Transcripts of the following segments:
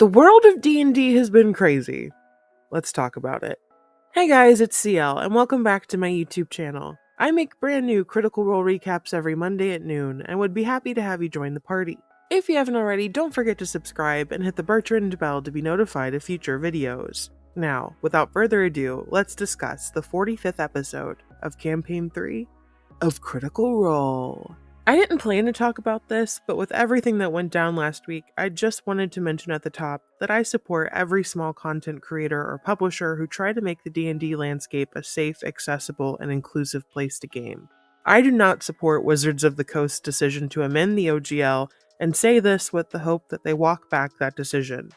The world of D&D has been crazy. Let's talk about it. Hey guys, it's CL, and welcome back to my YouTube channel. I make brand new Critical Role recaps every Monday at noon, and would be happy to have you join the party. If you haven't already, don't forget to subscribe and hit the Bertrand bell to be notified of future videos. Now, without further ado, let's discuss the 45th episode of Campaign 3 of Critical Role. I didn't plan to talk about this, but with everything that went down last week, I just wanted to mention at the top that I support every small content creator or publisher who try to make the D&D landscape a safe, accessible, and inclusive place to game. I do not support Wizards of the Coast's decision to amend the OGL, and say this with the hope that they walk back that decision.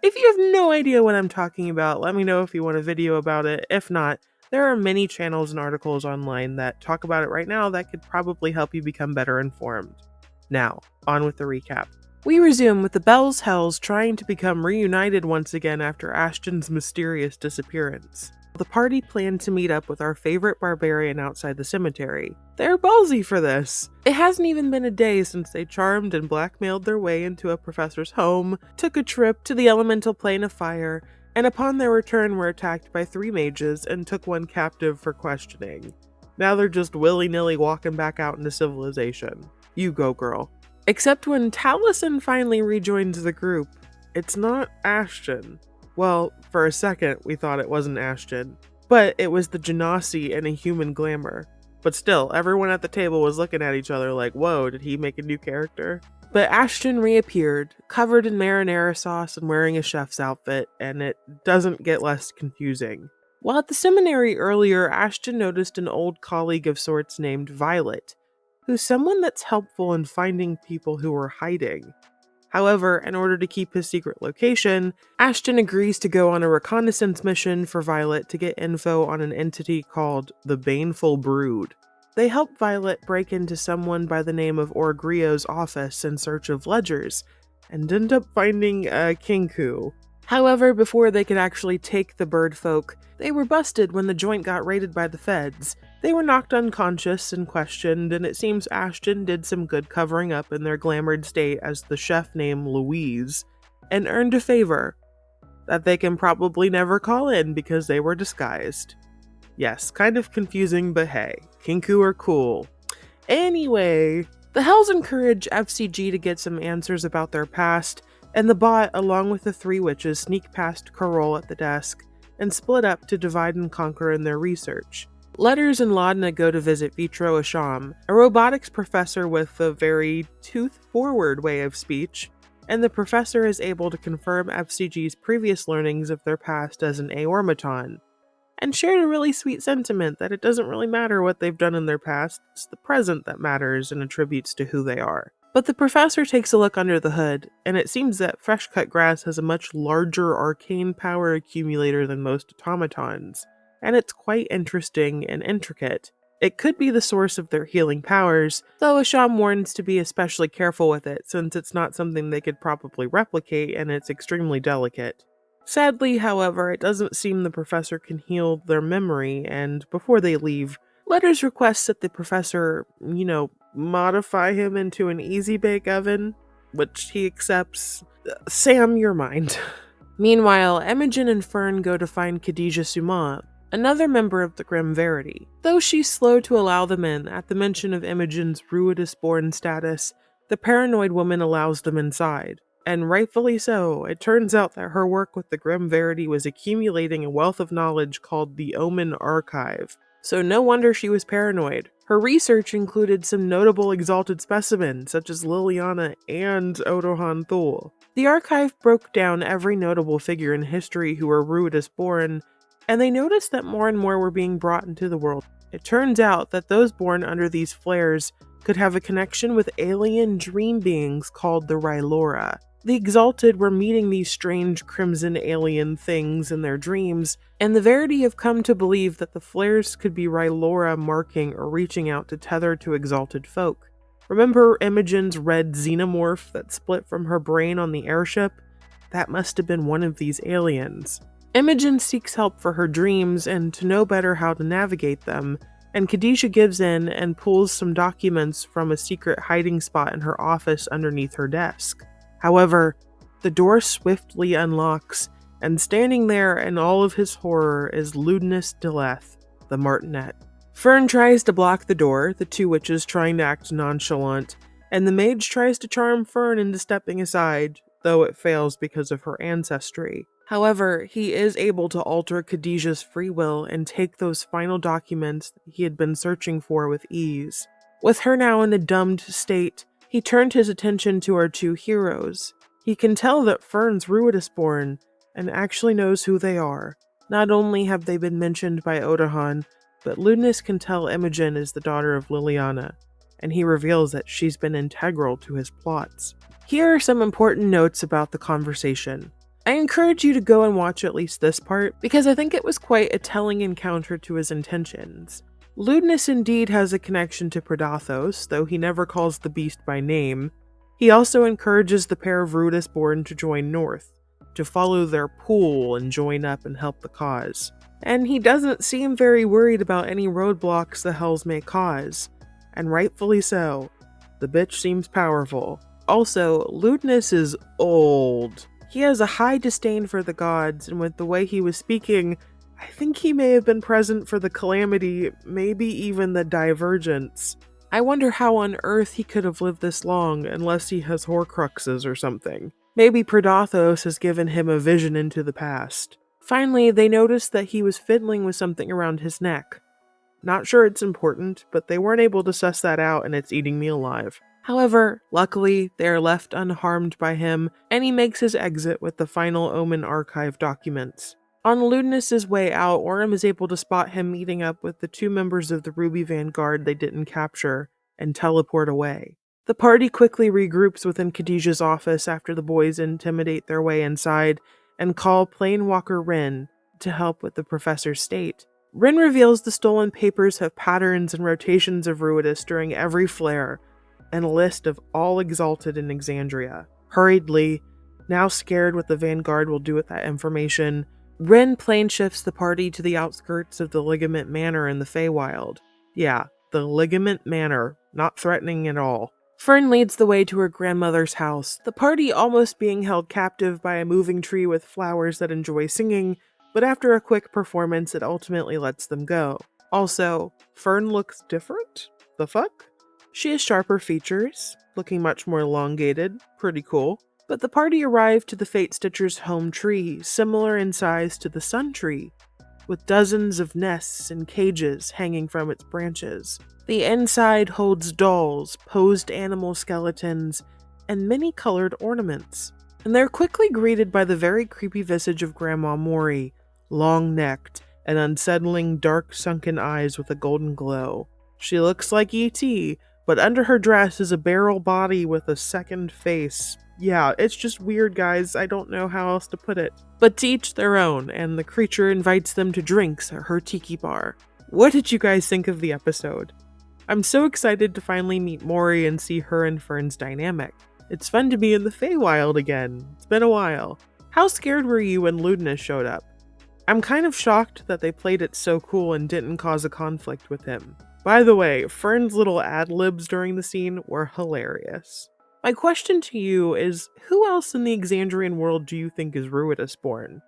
If you have no idea what I'm talking about, let me know if you want a video about it. If not, there are many channels and articles online that talk about it right now that could probably help you become better informed. Now, on with the recap. We resume with the Bells Hells trying to become reunited once again after Ashton's mysterious disappearance. The party planned to meet up with our favorite barbarian outside the cemetery. They're ballsy for this. It hasn't even been a day since they charmed and blackmailed their way into a professor's home, took a trip to the elemental plane of fire, and upon their return were attacked by 3 mages and took one captive for questioning. Now they're just willy-nilly walking back out into civilization. You go, girl. Except when Taliesin finally rejoins the group, it's not Ashton. Well, for a second we thought it wasn't Ashton, but it was the Genasi in a human glamour. But still, everyone at the table was looking at each other like, whoa, did he make a new character? But Ashton reappeared, covered in marinara sauce and wearing a chef's outfit, and it doesn't get less confusing. While at the seminary earlier, Ashton noticed an old colleague of sorts named Violet, who's someone that's helpful in finding people who are hiding. However, in order to keep his secret location, Ashton agrees to go on a reconnaissance mission for Violet to get info on an entity called the Baneful Brood. They help Violet break into someone by the name of Orgrio's office in search of ledgers, and end up finding a Kinku. However, before they could actually take the bird folk, they were busted when the joint got raided by the feds. They were knocked unconscious and questioned, and it seems Ashton did some good covering up in their glamoured state as the chef named Louise, and earned a favor that they can probably never call in because they were disguised. Yes, kind of confusing, but hey, Kinku are cool. Anyway, the Hells encourage FCG to get some answers about their past, and the bot, along with the 3 witches, sneak past Carol at the desk and split up to divide and conquer in their research. Letters and Laudna go to visit Vitro Asham, a robotics professor with a very tooth-forward way of speech, and the professor is able to confirm FCG's previous learnings of their past as an Aormaton, and shared a really sweet sentiment that it doesn't really matter what they've done in their past, it's the present that matters and attributes to who they are. But the professor takes a look under the hood, and it seems that fresh-cut grass has a much larger arcane power accumulator than most automatons, and it's quite interesting and intricate. It could be the source of their healing powers, though Asham warns to be especially careful with it since it's not something they could probably replicate and it's extremely delicate. Sadly, however, it doesn't seem the professor can heal their memory, and before they leave, Letters requests that the professor, modify him into an easy bake oven, which he accepts. Sam, your mind. Meanwhile, Imogen and Fearne go to find Khadija Suma, another member of the Grim Verity. Though she's slow to allow them in, at the mention of Imogen's Ruidus-born status, the paranoid woman allows them inside. And rightfully so. It turns out that her work with the Grim Verity was accumulating a wealth of knowledge called the Omen Archive. So no wonder she was paranoid. Her research included some notable exalted specimens, such as Liliana and Odohan Thul. The archive broke down every notable figure in history who were Ruidus-born, and they noticed that more and more were being brought into the world. It turns out that those born under these flares could have a connection with alien dream beings called the Rylora. The Exalted were meeting these strange crimson alien things in their dreams, and the Verity have come to believe that the flares could be Rylora marking or reaching out to tether to Exalted folk. Remember Imogen's red xenomorph that split from her brain on the airship? That must have been one of these aliens. Imogen seeks help for her dreams and to know better how to navigate them, and Khadija gives in and pulls some documents from a secret hiding spot in her office underneath her desk. However, The door swiftly unlocks, and standing there in all of his horror is Ludinus Deleth, the martinet. Fearne tries to block the door, the two witches trying to act nonchalant, and the mage tries to charm Fearne into stepping aside, though it fails because of her ancestry. However, he is able to alter Khadijah's free will and take those final documents he had been searching for with ease. With her now in a dumbed state, he turned his attention to our two heroes. He can tell that Fearne's Ruidusborn and actually knows who they are. Not only have they been mentioned by Odahan, but Ludinus can tell Imogen is the daughter of Liliana, and he reveals that she's been integral to his plots. Here are some important notes about the conversation. I encourage you to go and watch at least this part, because I think it was quite a telling encounter to his intentions. Ludinus indeed has a connection to Predathos, though he never calls the beast by name. He also encourages the pair of Ruidusborn to join North, to follow their pool and join up and help the cause. And he doesn't seem very worried about any roadblocks the Hells may cause, and rightfully so. The bitch seems powerful. Also, Ludinus is old. He has a high disdain for the gods, and with the way he was speaking, I think he may have been present for the Calamity, maybe even the Divergence. I wonder how on earth he could have lived this long unless he has Horcruxes or something. Maybe Predathos has given him a vision into the past. Finally, they noticed that he was fiddling with something around his neck. Not sure it's important, but they weren't able to suss that out and it's eating me alive. However, luckily, they are left unharmed by him, and he makes his exit with the final Omen archive documents. On Ludinus' way out, Orym is able to spot him meeting up with the two members of the Ruby Vanguard they didn't capture, and teleport away. The party quickly regroups within Khadijah's office after the boys intimidate their way inside, and call Planewalker Wren to help with the professor's state. Wren reveals the stolen papers have patterns and rotations of Ruidus during every flare, and a list of all exalted in Exandria. Hurriedly, now scared what the Vanguard will do with that information, Wren plane shifts the party to the outskirts of the Ligament Manor in the Feywild. Yeah, the Ligament Manor, not threatening at all. Fearne leads the way to her grandmother's house, the party almost being held captive by a moving tree with flowers that enjoy singing, but after a quick performance it ultimately lets them go. Also, Fearne looks different? The fuck? She has sharper features, looking much more elongated, pretty cool. But the party arrived to the Fate Stitcher's home tree, similar in size to the Sun Tree, with dozens of nests and cages hanging from its branches. The inside holds dolls, posed animal skeletons, and many colored ornaments. And they're quickly greeted by the very creepy visage of Grandma Mori, long-necked and unsettling dark sunken eyes with a golden glow. She looks like E.T., but under her dress is a barrel body with a second face. Yeah, it's just weird, guys. I don't know how else to put it. But to each their own, and the creature invites them to drinks at her tiki bar. What did you guys think of the episode? I'm so excited to finally meet Mori and see her and Fearne's dynamic. It's fun to be in the Feywild again. It's been a while. How scared were you when Ludinus showed up? I'm kind of shocked that they played it so cool and didn't cause a conflict with him. By the way, Fearne's little ad-libs during the scene were hilarious. My question to you is, who else in the Exandrian world do you think is Ruidusborn?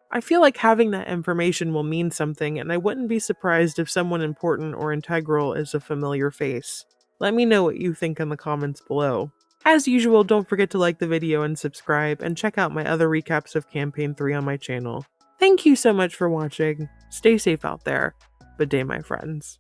I feel like having that information will mean something, and I wouldn't be surprised if someone important or integral is a familiar face. Let me know what you think in the comments below. As usual, don't forget to like the video and subscribe, and check out my other recaps of Campaign 3 on my channel. Thank you so much for watching. Stay safe out there. Good day, my friends.